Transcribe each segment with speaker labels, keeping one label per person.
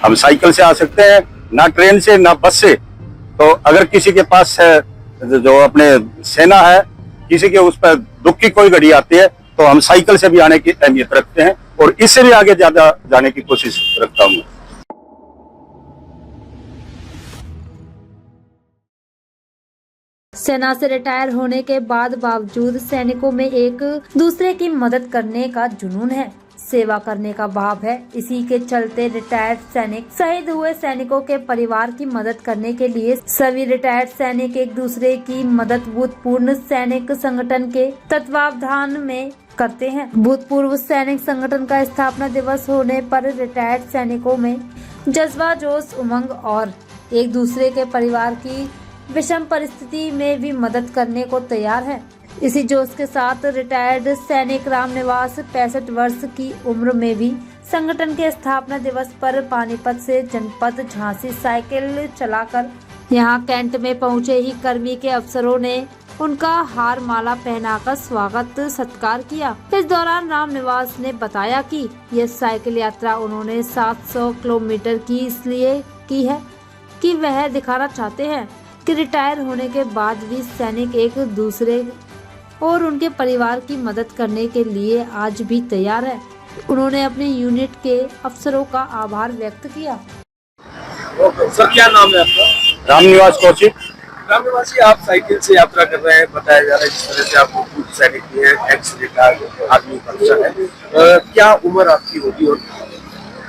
Speaker 1: हम साइकिल से आ सकते हैं, ना ट्रेन से ना बस से। तो अगर किसी के पास है, जो अपने सेना है, किसी के उस पर दुख की कोई घड़ी आती है तो हम साइकिल से भी आने की अहमियत रखते हैं और इससे भी आगे ज्यादा जाने की कोशिश रखता हूँ।
Speaker 2: सेना से रिटायर होने के बावजूद सैनिकों में एक दूसरे की मदद करने का जुनून है, सेवा करने का भाव है। इसी के चलते रिटायर्ड सैनिक शहीद हुए सैनिकों के परिवार की मदद करने के लिए सभी रिटायर्ड सैनिक एक दूसरे की मदद भूतपूर्व सैनिक संगठन के तत्वावधान में करते हैं। भूतपूर्व सैनिक संगठन का स्थापना दिवस होने पर रिटायर्ड सैनिकों में जज्बा, जोश, उमंग और एक दूसरे के परिवार की विषम परिस्थिति में भी मदद करने को तैयार है। इसी जोश के साथ रिटायर्ड सैनिक रामनिवास 65 वर्ष की उम्र में भी संगठन के स्थापना दिवस पर पानीपत से जनपद झांसी साइकिल चलाकर यहां कैंट में पहुंचे ही कर्मी के अफसरों ने उनका हार माला पहनाकर स्वागत सत्कार किया। इस दौरान रामनिवास ने बताया कि यह साइकिल यात्रा उन्होंने 700 किलोमीटर की इसलिए की है कि वह दिखाना चाहते हैं कि रिटायर होने के बाद भी सैनिक एक दूसरे और उनके परिवार की मदद करने के लिए आज भी तैयार है। उन्होंने अपने यूनिट के अफसरों का आभार व्यक्त किया।
Speaker 3: सर, क्या नाम है आपका?
Speaker 1: रामनिवास कौशिक।
Speaker 3: रामनिवास जी, आप साइकिल से यात्रा कर रहे हैं, बताया जा रहा है जिस तरह से आप पूर्व सैनिक भी हैं, एक्स रिटायर्ड आर्मी अफसर है। क्या उम्र आपकी होगी? और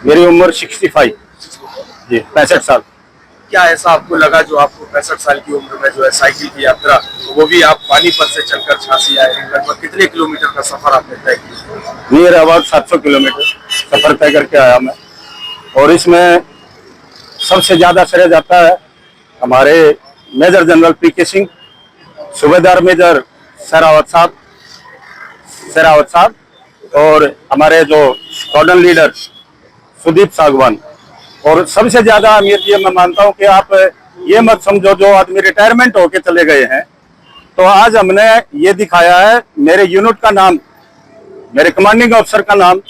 Speaker 1: मेरी उम्र 65 जी, 65 साल।
Speaker 3: क्या ऐसा आपको लगा जो आपको 65 साल की उम्र में जो है साइकिल की यात्रा, वो भी आप पानीपत से चलकर झांसी आए? लगभग कितने किलोमीटर का सफर आपने तय किया?
Speaker 1: नियर अबाउट 700 किलोमीटर सफर तय करके आया मैं। और इसमें सबसे ज्यादा श्रेय जाता है हमारे मेजर जनरल पीके सिंह, सूबेदार मेजर शेरावत साहब और हमारे जो स्क्वाड्रन लीडर सुदीप सागवान। और सबसे ज्यादा अहमियत ये मैं मानता हूँ कि आप ये मत समझो जो आदमी रिटायरमेंट होके चले गए हैं, तो आज हमने ये दिखाया है, मेरे यूनिट का नाम, मेरे कमांडिंग अफसर का नाम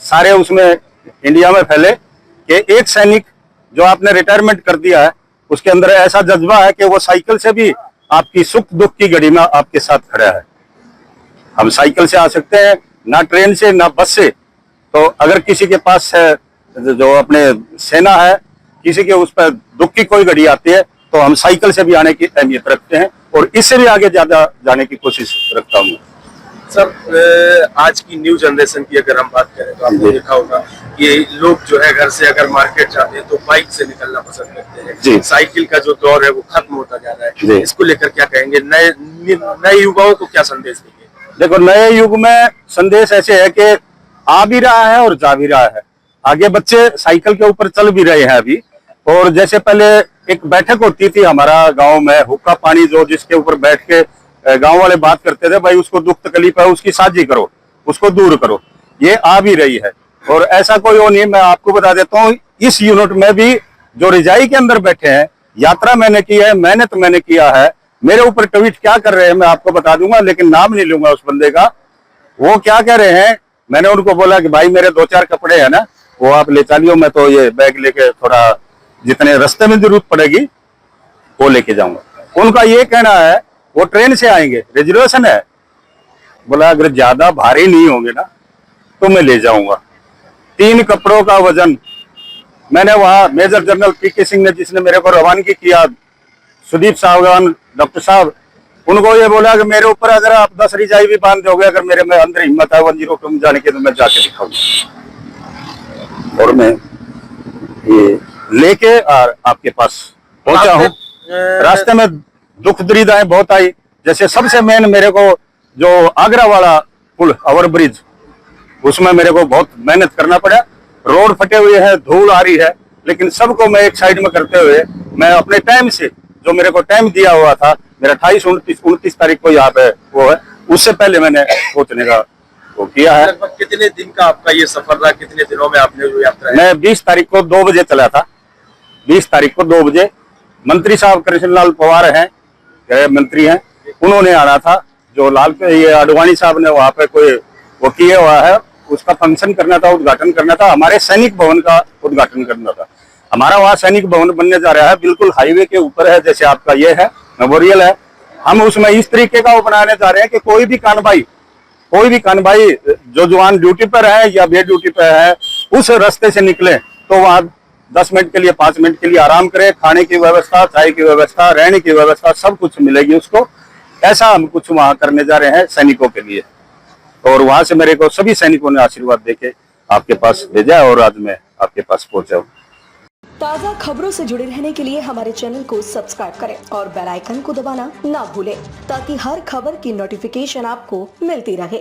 Speaker 1: सारे उसमें इंडिया में फैले कि एक सैनिक जो आपने रिटायरमेंट कर दिया है उसके अंदर ऐसा जज्बा है कि वो साइकिल से भी आपकी सुख दुख की घड़ी में आपके साथ खड़ा है। हम साइकिल से आ सकते हैं, ना ट्रेन से ना बस से। तो अगर किसी के पास है, जो अपने सेना है, किसी के उस पर दुख की कोई घड़ी आती है तो हम साइकिल से भी आने की अहमियत रखते हैं और इससे भी आगे ज्यादा जाने की कोशिश रखता हूँ।
Speaker 3: सर, आज की न्यू जनरेशन की अगर हम बात करें तो आपने देखा होगा कि लोग जो है घर से अगर मार्केट जाते हैं तो बाइक से निकलना पसंद करते हैं। साइकिल का जो दौर है वो खत्म होता जा रहा है। इसको लेकर क्या कहेंगे? नए युवाओं को क्या संदेश देंगे?
Speaker 1: देखो, नए युग में संदेश ऐसे है कि आ भी रहा है और जा भी रहा है। आगे बच्चे साइकिल के ऊपर चल भी रहे हैं अभी। और जैसे पहले एक बैठक होती थी हमारा गांव में, हुक्का पानी, जो जिसके ऊपर बैठ के गांव वाले बात करते थे, भाई उसको दुख तकलीफ है उसकी साझी करो, उसको दूर करो। ये आ भी रही है और ऐसा कोई वो नहीं। मैं आपको बता देता हूँ, इस यूनिट में भी जो रिजाई के अंदर बैठे हैं, यात्रा मैंने की है, मेहनत मैंने किया है। मेरे ऊपर ट्वीट क्या कर रहे हैं मैं आपको बता दूंगा, लेकिन नाम नहीं लूंगा उस बंदे का। वो क्या कह रहे हैं, मैंने उनको बोला कि भाई मेरे 2-4 कपड़े हैं ना, वो आप ले चलियो, मैं तो ये बैग लेके थोड़ा जितने रास्ते में जरूरत पड़ेगी वो लेके जाऊंगा। उनका ये कहना है वो ट्रेन से आएंगे, रिजर्वेशन है। बोला अगर ज्यादा भारी नहीं होंगे ना तो मैं ले जाऊंगा। 3 कपड़ों का वजन मैंने वहां मेजर जनरल पीके सिंह ने, जिसने मेरे को रवानगी किया, सुदीप सागवान डॉक्टर साहब, उनको ये बोला कि मेरे ऊपर अगर आप 10 रिजाई भी बांध दोगे, अगर मेरे में अंदर हिम्मत है 102 में जाने की तो मैं जाके दिखाऊंगा। और मैं ये लेके और आपके पास पहुंचा हूँ। रास्ते में दुख दुविधाएं बहुत आई। जैसे सबसे मेन मेरे को जो आगरा वाला पुल, ओवर ब्रिज, उसमें मेरे को बहुत मेहनत करना पड़ा। रोड फटे हुए हैं, धूल आ रही है, लेकिन सबको मैं एक साइड में करते हुए मैं अपने टाइम से, जो मेरे को टाइम दिया हुआ था, मेरा 28-29 तारीख को यहाँ पे वो है, उससे पहले मैंने पहुंचने का वो किया है।
Speaker 3: लगभग कितने दिन का आपका ये सफर रहा? कितने दिनों में आपने जो यात्रा है?
Speaker 1: मैं 20 तारीख को 2 बजे चला था। 20 तारीख को 2 बजे मंत्री साहब कृष्णलाल पवार हैं, मंत्री हैं, उन्होंने आना था। जो लाल पे ये आडवाणी साहब ने वहां पे कोई वो किया हुआ है, उसका फंक्शन करना था, उद्घाटन करना था, हमारे सैनिक भवन का उद्घाटन करना था। हमारा वहाँ सैनिक भवन बनने जा रहा है, बिल्कुल हाईवे के ऊपर है, जैसे आपका ये है मेमोरियल है। हम उसमें इस तरीके का वो बनाने जा रहे हैं कि कोई भी कानभाई जो जवान ड्यूटी पर है या बे ड्यूटी पर है, उस रास्ते से निकले तो वहाँ 10 मिनट के लिए, 5 मिनट के लिए आराम करे, खाने की व्यवस्था, चाय की व्यवस्था, रहने की व्यवस्था, सब कुछ मिलेगी उसको। ऐसा हम कुछ वहाँ करने जा रहे हैं सैनिकों के लिए। और वहां से मेरे को सभी सैनिकों ने आशीर्वाद देके आपके पास भेजा और आज मैं आपके पास पहुंचा हूँ।
Speaker 4: ताज़ा खबरों से जुड़े रहने के लिए हमारे चैनल को सब्सक्राइब करें और बेल आइकन को दबाना ना भूलें ताकि हर खबर की नोटिफिकेशन आपको मिलती रहे।